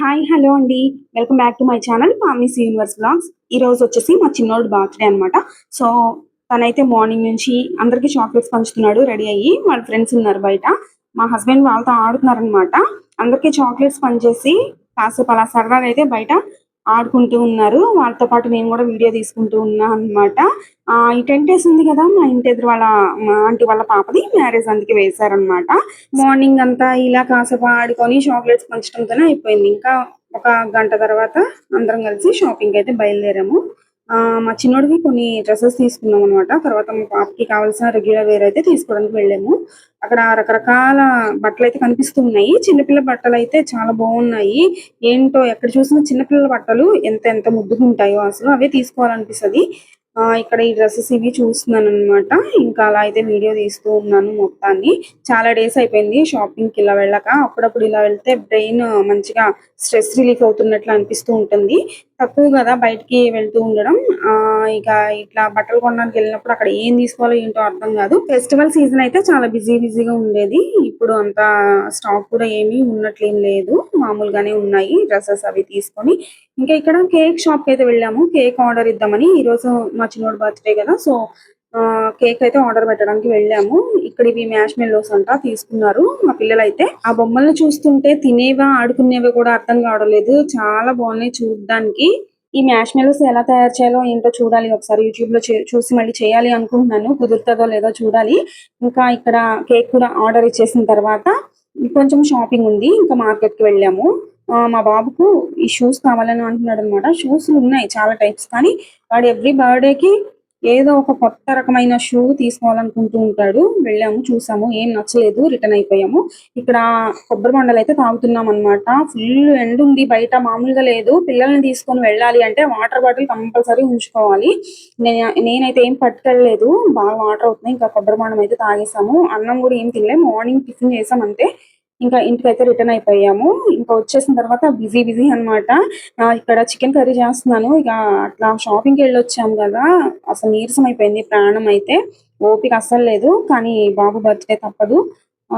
Hi hello అండి. Welcome back to my channel mommy's universe blogs. ఈరోజు వచ్చేసి మా చిన్నోడు బర్త్డే అనమాట. సో తనైతే మార్నింగ్ నుంచి అందరికీ చాక్లెట్స్ పంచుతున్నాడు రెడీ అయ్యి. వాళ్ళ ఫ్రెండ్స్ ఉన్నారు బయట. మా హస్బెండ్ వాళ్ళతో ఆడుతున్నారనమాట. అందరికీ చాక్లెట్స్ పంచేసి కాసేపు అలా సరదాగా అయితే బయట ఆడుకుంటూ ఉన్నారు. వాళ్ళతో పాటు నేను కూడా వీడియో తీసుకుంటూ ఉన్నా అనమాట. ఈ 10 days ఉంది కదా, మా ఇంటి ఎదురు వాళ్ళ మా ఆంటీ వాళ్ళ పాపది మ్యారేజ్, అందుకే వేశారనమాట. మార్నింగ్ అంతా ఇలా కాసేపు ఆడుకొని చాక్లెట్స్ పంచడంతోనే అయిపోయింది. ఇంకా ఒక గంట తర్వాత అందరం కలిసి షాపింగ్ అయితే బయలుదేరాము. మా చిన్నోడికి కొన్ని డ్రెస్సెస్ తీసుకున్నాం అనమాట. తర్వాత మా పాపకి కావాల్సిన రెగ్యులర్ వేర్ అయితే తీసుకోవడానికి వెళ్ళాము. అక్కడ రకరకాల బట్టలు అయితే కనిపిస్తున్నాయి. చిన్నపిల్ల బట్టలు అయితే చాలా బాగున్నాయి. ఏంటో ఎక్కడ చూసినా చిన్నపిల్లల బట్టలు ఎంత ఎంత ముద్దుగా ఉంటాయో, అసలు అవే తీసుకోవాలనిపిస్తుంది. ఇక్కడ ఈ డ్రెస్సెస్ ఇవి చూస్తున్నాను అనమాట. ఇంకా అలా అయితే వీడియో తీస్తూ ఉన్నాను మొత్తాన్ని. చాలా డేస్ అయిపోయింది షాపింగ్ కి ఇలా వెళ్ళక. అప్పుడప్పుడు ఇలా వెళ్తే బ్రెయిన్ మంచిగా స్ట్రెస్ రిలీఫ్ అవుతున్నట్లు అనిపిస్తూ ఉంటుంది. తక్కువ కదా బయటికి వెళ్తూ ఉండడం. ఇక ఇట్లా బట్టలు కొనడానికి వెళ్ళినప్పుడు అక్కడ ఏం తీసుకోవాలో ఏంటో అర్థం కాదు. ఫెస్టివల్ సీజన్ అయితే చాలా బిజీగా ఉండేది. ఇప్పుడు అంత స్టాక్ కూడా ఏమీ ఉన్నట్లేం లేదు, మామూలుగానే ఉన్నాయి డ్రెస్సెస్ అవి తీసుకొని. ఇంకా ఇక్కడ కేక్ షాప్ కి అయితే వెళ్ళాము. కేక్ ఆర్డర్ ఇద్దామని. ఈ రోజు మా చిన్నోడు బర్త్డే కదా, సో కేక్ అయితే ఆర్డర్ పెట్టడానికి వెళ్ళాము. ఇక్కడ ఇవి మ్యాష్ మెల్లోస్ అంట తీసుకున్నారు మా పిల్లలు అయితే. ఆ బొమ్మల్ని చూస్తుంటే తినేవా ఆడుకునేవా కూడా అర్థం కావడం లేదు. చాలా బాగున్నాయి చూడడానికి. ఈ మ్యాష్ మెల్లోస్ ఎలా తయారు చేయాలో ఏంటో చూడాలి. ఒకసారి యూట్యూబ్ లో చూసి మళ్ళీ చేయాలి అనుకుంటున్నాను. కుదురుతుందో లేదో చూడాలి. ఇంకా ఇక్కడ కేక్ కూడా ఆర్డర్ ఇచ్చేసిన తర్వాత కొంచెం షాపింగ్ ఉంది. ఇంకా మార్కెట్ కి వెళ్ళాము. మా బాబుకు ఈ షూస్ కావాలని అంటున్నాడు అనమాట. షూస్ ఉన్నాయి చాలా టైప్స్, కానీ వాడు ఎవ్రీ బర్త్డే కి ఏదో ఒక కొత్త రకమైన షూ తీసుకోవాలనుకుంటూ ఉంటాడు. వెళ్ళాము, చూసాము, ఏం నచ్చలేదు, రిటర్న్ అయిపోయాము. ఇక్కడ కొబ్బరి బొండలు అయితే తాగుతున్నాం అనమాట. ఫుల్ ఎండ్ ఉంది బయట, మామూలుగా లేదు. పిల్లల్ని తీసుకొని వెళ్ళాలి అంటే వాటర్ బాటిల్ కంపల్సరీ ఉంచుకోవాలి. నేనైతే ఏం పట్టుకెళ్ళలేదు, బాగా వాటర్ అవుతున్నాయి. ఇంకా కొబ్బరి బొండం అయితే తాగేసాము. అన్నం కూడా ఏం తినలేదు, మార్నింగ్ టిఫిన్ చేసాం అంతే. ఇంకా ఇంటికైతే రిటర్న్ అయిపోయాము. ఇంకా వచ్చేసిన తర్వాత బిజీ అన్నమాట. ఇక్కడ చికెన్ కర్రీ చేస్తున్నాను. ఇక అట్లా షాపింగ్ కి వెళ్ళి వచ్చాము కదా, అసలు నీరసం అయిపోయింది ప్రాణం అయితే. ఓపిక అస్సలు లేదు, కానీ బాబు బర్త్డే తప్పదు.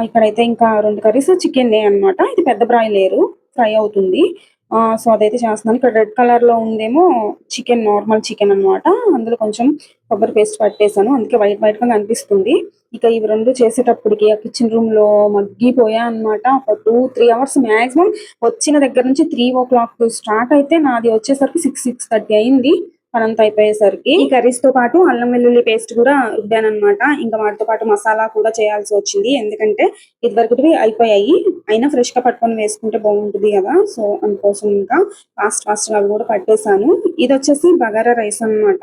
ఇక్కడైతే ఇంకా 2 కర్రీస్ చికెన్ అన్నమాట. ఇది పెద్ద బ్రాయిలేరు ఫ్రై అవుతుంది. సో అదైతే చేస్తున్నాను. ఇక్కడ రెడ్ కలర్ లో ఉందేమో చికెన్, నార్మల్ చికెన్ అన్నమాట. అందులో కొంచెం కొబ్బరి పేస్ట్ పట్టేసాను, అందుకే వైట్ గా కనిపిస్తుంది. ఇక ఇవి 2 చేసేటప్పటికి ఆ కిచెన్ రూమ్ లో మగ్గిపోయా అన్నమాట. ఒక 2-3 అవర్స్ మాక్సిమం. వచ్చిన దగ్గర నుంచి 3 o'clock స్టార్ట్ అయితే నాది వచ్చేసరికి 6-6:30 అయింది పనంతా అయిపోయేసరికి. ఈ కర్రీస్ తో పాటు అల్లం వెల్లుల్లి పేస్ట్ కూడా రుబ్బాను అనమాట. ఇంకా వాటితో పాటు మసాలా కూడా చేయాల్సి వచ్చింది, ఎందుకంటే ఇదివరకువి అయిపోయాయి. అయినా ఫ్రెష్ గా పట్టుకొని వేసుకుంటే బాగుంటుంది కదా, సో అందుకోసం ఇంకా ఫాస్ట్ గా అవి కూడా పట్టేశాను. ఇది వచ్చేసి బగారా రైస్ అన్నమాట.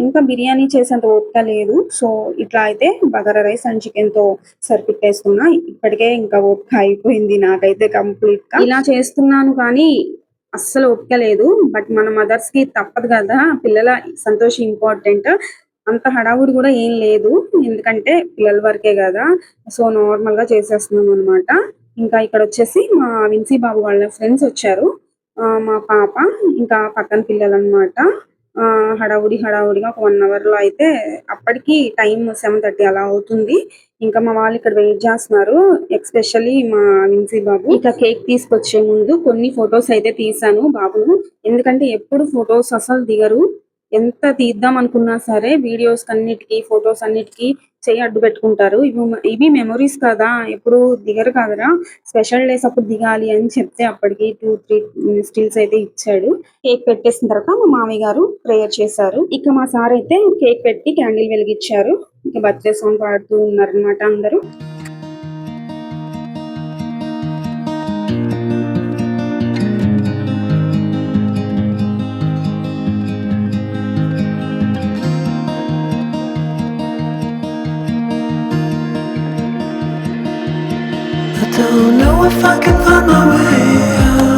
ఇంకా బిర్యానీ చేసేంత ఓపిక లేదు, సో ఇట్లా అయితే బగారా రైస్ అండ్ చికెన్ తో సరిపెట్టేస్తున్నా. ఇప్పటికే ఇంకా ఓపిక అయిపోయింది నాకైతే కంప్లీట్ గా. ఇలా చేస్తున్నాను కానీ అస్సలు ఓపిక లేదు. బట్ మన మదర్స్ కి తప్పదు కదా, పిల్లల సంతోషం ఇంపార్టెంట్. అంత హడావుడి కూడా ఏం లేదు, ఎందుకంటే పిల్లల వరకే కదా, సో నార్మల్ గా చేసేస్తున్నాం అనమాట. ఇంకా ఇక్కడ వచ్చేసి మా విన్సీ బాబు వాళ్ళ ఫ్రెండ్స్ వచ్చారు. మా పాప ఇంకా పక్కన పిల్లలు అనమాట. హడావుడిగా ఒక 1 hour లో అయితే అప్పటికి టైం 7:30 అలా అవుతుంది. ఇంకా మా వాళ్ళు ఇక్కడ వెయిట్ చేస్తున్నారు, ఎక్స్పెషల్లీ మా విన్సీ బాబు. ఇక కేక్ తీసుకొచ్చే ముందు కొన్ని ఫొటోస్ అయితే తీసాను బాబును, ఎందుకంటే ఎప్పుడు ఫొటోస్ అసలు దిగరు. ఎంత తీద్దాం అనుకున్నా సరే వీడియోస్ అన్నిటికీ ఫొటోస్ అన్నిటికీ చెయ్యి అడ్డు పెట్టుకుంటారు. ఇవి మెమొరీస్ కదా, ఎప్పుడు దిగరు కదరా. స్పెషల్ డేస్ అప్పుడు దిగాలి అని చెప్తే అప్పటికి 2-3 స్టిల్స్ అయితే ఇచ్చాడు. కేక్ పెట్టేసిన తర్వాత మా మామయ్య గారు ప్రేయర్ చేశారు. ఇక మా సార్ అయితే కేక్ పెట్టి క్యాండిల్ వెలిగించారు. ఇక బర్త్డే సాంగ్ పాడుతూ ఉన్నారనమాట అందరూ. Don't know if I can find my way out.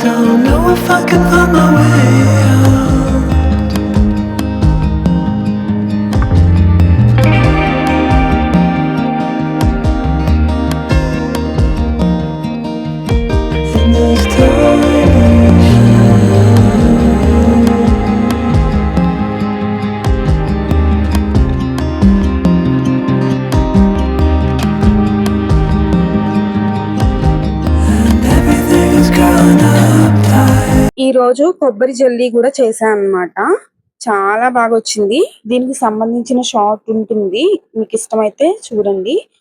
don't know if I can find my way out. In this and everything is growing up tight. ఈ రోజు కొబ్బరి జల్లీ కూడా చేశాను అన్నమాట. చాలా బాగా వచ్చింది. దీనికి సంబంధించిన షార్ట్ ఉంటుంది, మీకు ఇష్టమైతే చూడండి.